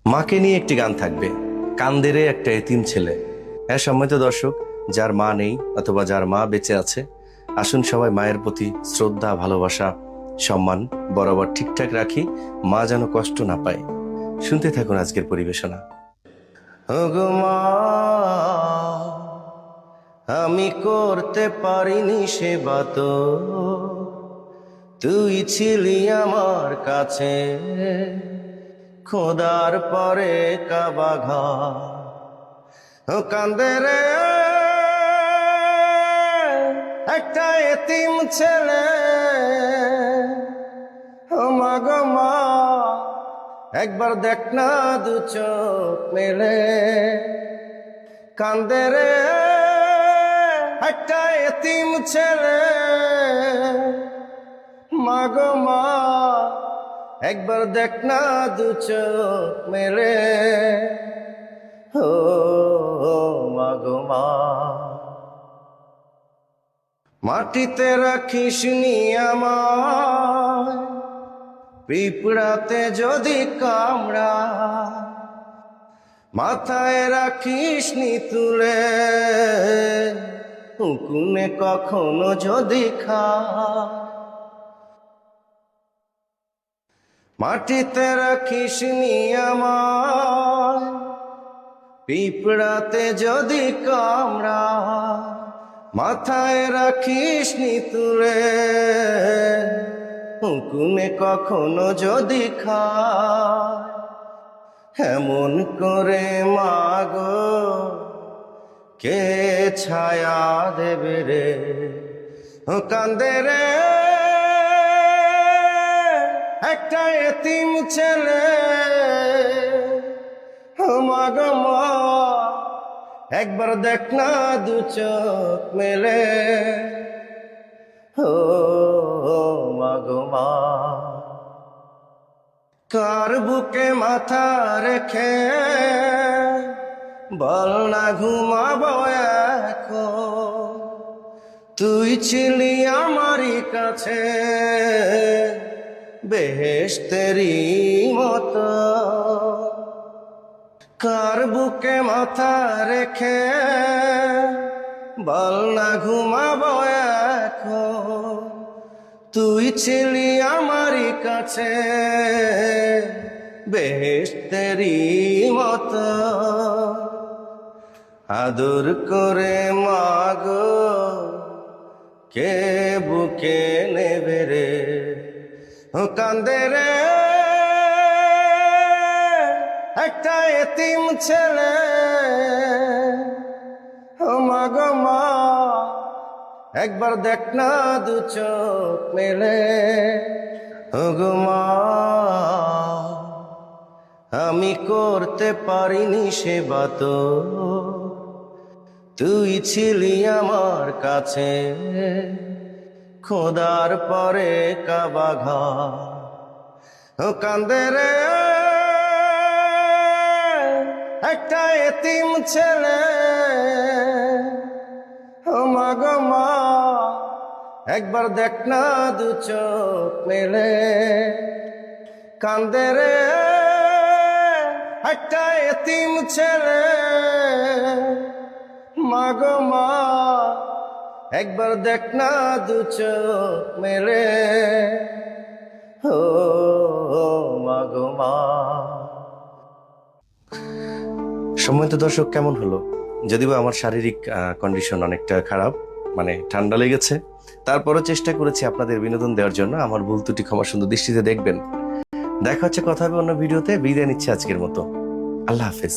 মাকে নিয়ে একটি গান থাকবে, কান্দেরে একটা এতিম ছেলে। হ্যাঁ সম্মানিত দর্শক, যার মা নেই অথবা যার মা বেঁচে আছে, আসুন সবাই মায়ের প্রতি শ্রদ্ধা, ভালোবাসা, সম্মান বরাবর ঠিকঠাক রাখি, মা যেন কষ্ট না পায়। শুনতে থাকুন আজকের পরিবেশনা। ওগো মা, আমি করতে পারিনি সেবা তো, তুই ছিলি আমার কাছে খোদার পরে কাবা ঘর। ও কান্দে রে একটা এতিম ছেলে, ও মা গো মা, একবার দেখ না দু চোখ মেলে। কান্দে রে একটা এতিম ছেলে, মা গো মা, একবার দেখ না দু চোখ মেলে। ও মা গো মা, মাটিতে রাখিস নি আমায়, পিঁপড়াতে যদি কামড়া, মাথায় রাখিস নি তুলে, উকুনে কখনো যদি খা। মাটিতে রাখিস নি আমায়, পিঁপড়াতে যদি কামড়া, মাথায় রাখিস নি তুলে, উকুনে কখনো যদি খা। এমন করে মাগো কে ছায়া দেবে রে, ও কান্দে রে একটা এতিম ছেলে, ও মা গো মা, একবার দেখ না দু চোখ মেলে। ও মা গো মা, কার বুকে মাথা রেখে বল না ঘুমাবো এখন, তুই ছিলি আমারই কাছে বেহেশতেরই মতো। কার বুকে মাথা রেখে বল না ঘুমাবো এখন, তুই ছিলি আমারই কাছে বেহেশতেরই মতো। আদর করে মাগো কে বুকে নেবে রে, ও কান্দে রে একটা এতিম ছেলে, ও মা গো মা, একবার দেখ না দু চোখ মেলে। ও গো মা, আমি করতে পারিনি সেবা তো, তুই ছিলি আমার কাছে খোদার পরে কাবা ঘর। ও কান্দে রে একটা এতিম ছেলে, ও মা গো মা, একবার দেখ না দু চোখ মেলে। কান্দে রে একটা এতিম ছেলে, মা গো মা, একবার দেখ না দু চোখ মেলে। ও মা গো মা। সম্মানিত দর্শক, কেমন হলো? যদিও আমার শারীরিক কন্ডিশন অনেকটা খারাপ, মানে ঠান্ডা লেগেছে, তারপরও চেষ্টা করেছি আপনাদের বিনোদন দেওয়ার জন্য। আমার ভুল ত্রুটি ক্ষমা সুন্দর দৃষ্টিতে দেখবেন। দেখা হচ্ছে, কথা হবে অন্য ভিডিওতে। বিদায় নিচ্ছে আজকের মতো। আল্লাহ হাফেজ।